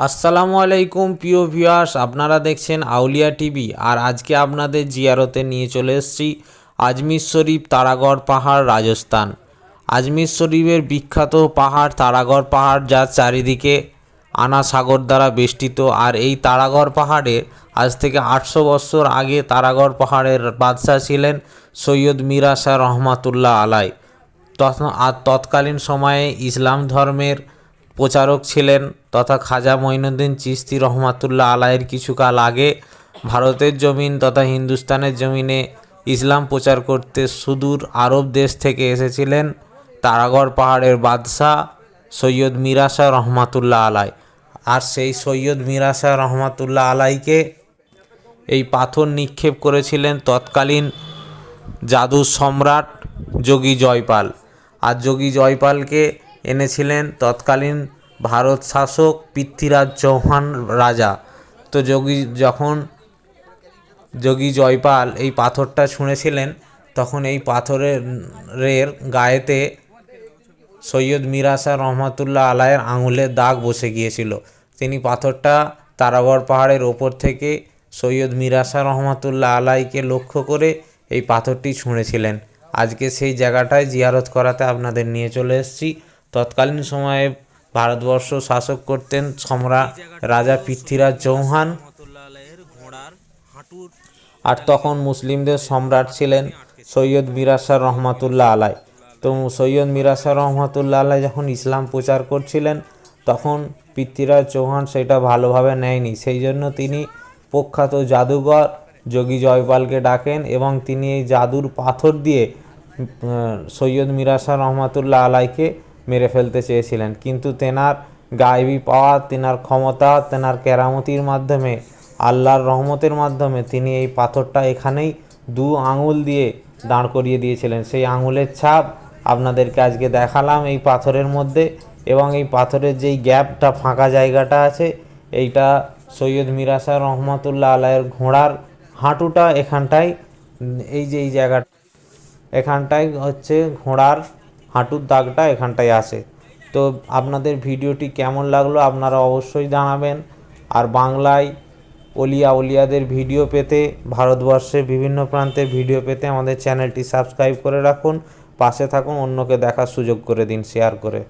আসসালামু আলাইকুম প্রিয় ভিউয়ার্স, আপনারা দেখছেন আউলিয়া টিভি। আর আজকে আপনাদের জিয়ারতে নিয়ে চলে এসেছি আজমির শরীফ তারাগড় পাহাড়, রাজস্থান। আজমির শরীফের বিখ্যাত পাহাড় তারাগড় পাহাড়, যার চারিদিকে আনা সাগর দ্বারা বেষ্টিত। আর এই তারাগড় পাহাড়ে আজ থেকে 800 বছর আগে তারাগড় পাহাড়ের বাদশাহ ছিলেন সৈয়দ মিরা শাহ রহমাতুল্লাহ আলাই। তৎকালীন সময়ে ইসলাম ধর্মের প্রচারক ছিলেন তথা খাজা মঈনুদ্দিন চিশতি রহমাতুল্লাহ আলাইয়ের কিছুকাল আগে ভারতের জমিন তথা হিন্দুস্তানের জমিনে ইসলাম প্রচার করতে সুদূর আরব দেশ থেকে এসেছিলেন তারাগড় পাহাড়ের বাদশাহ সৈয়দ মিরা শাহ রহমাতুল্লাহ আলাই। আর সেই সৈয়দ মিরা শাহ রহমাতুল্লাহ আলাইকে এই পাথর নিক্ষেপ করেছিলেন তৎকালীন জাদু সম্রাট যোগী জয়পাল। আর যোগী জয়পালকে এনেছিলেন তৎকালীন ভারত শাসক পৃথ্বীরাজ চৌহান রাজা। তো যখন যোগী জয়পাল এই পাথরটা ছুঁড়েছিলেন, তখন এই পাথরের গায়েতে সৈয়দ মিরা শাহ রহমাতুল্লাহ আলাইয়ের আঙুলের দাগ বসে গিয়েছিল। তিনি পাথরটা তারাগড় পাহাড়ের ওপর থেকে সৈয়দ মিরা শাহ রহমাতুল্লাহ আলাইকে লক্ষ্য করে এই পাথরটি ছুঁড়েছিলেন। আজকে সেই জায়গাটায় জিয়ারত করাতে আপনাদের নিয়ে চলে এসেছি। তৎকালীন সময়ে ভারতবর্ষ শাসক করতেন সম্রাট রাজা পৃথ্বীরাজ চৌহান, আর তখন মুসলিমদের সম্রাট ছিলেন সৈয়দ মিরা শাহ রহমাতুল্লাহ আলাই। তো সৈয়দ মিরা শাহ রহমাতুল্লাহ আলাই যখন ইসলাম প্রচার করছিলেন, তখন পৃথ্বীরাজ চৌহান সেটা ভালোভাবে নেয়নি। সেই জন্য তিনি প্রখ্যাত জাদুঘর যোগী জয়পালকে ডাকেন এবং তিনি এই জাদুর পাথর দিয়ে সৈয়দ মিরা শাহ রহমাতুল্লাহ আলাইকে মেরে ফেলতে চেয়েছিলেন। কিন্তু তেনার গায়েবী পাওয়ার, তেনার ক্ষমতা, তেনার কেরামতির মাধ্যমে, আল্লাহর রহমতের মাধ্যমে তিনি এই পাথরটা এখানেই 2 আঙুল দিয়ে দাঁড় করিয়ে দিয়েছিলেন। সেই আঙুলের ছাপ আপনাদেরকে আজকে দেখালাম এই পাথরের মধ্যে। এবং এই পাথরের যেই গ্যাপটা, ফাঁকা জায়গাটা আছে, এইটা সৈয়দ মিরা শাহ রহমাতুল্লাহ আলাইয়ের ঘোড়ার হাঁটুটা এখানটায়, এই যে এই জায়গাটা এখানটায় হচ্ছে ঘোড়ার হাঁটুর দাগটা এখানটায় আসে। তো আপনাদের ভিডিওটি কেমন লাগলো আপনারা অবশ্যই জানাবেন। আর বাংলায় ওলিয়াদের ভিডিও পেতে, ভারতবর্ষের বিভিন্ন প্রান্তের ভিডিও পেতে আমাদের চ্যানেলটি সাবস্ক্রাইব করে রাখুন, পাশে থাকুন, অন্যকে দেখার সুযোগ করে দিন শেয়ার করে।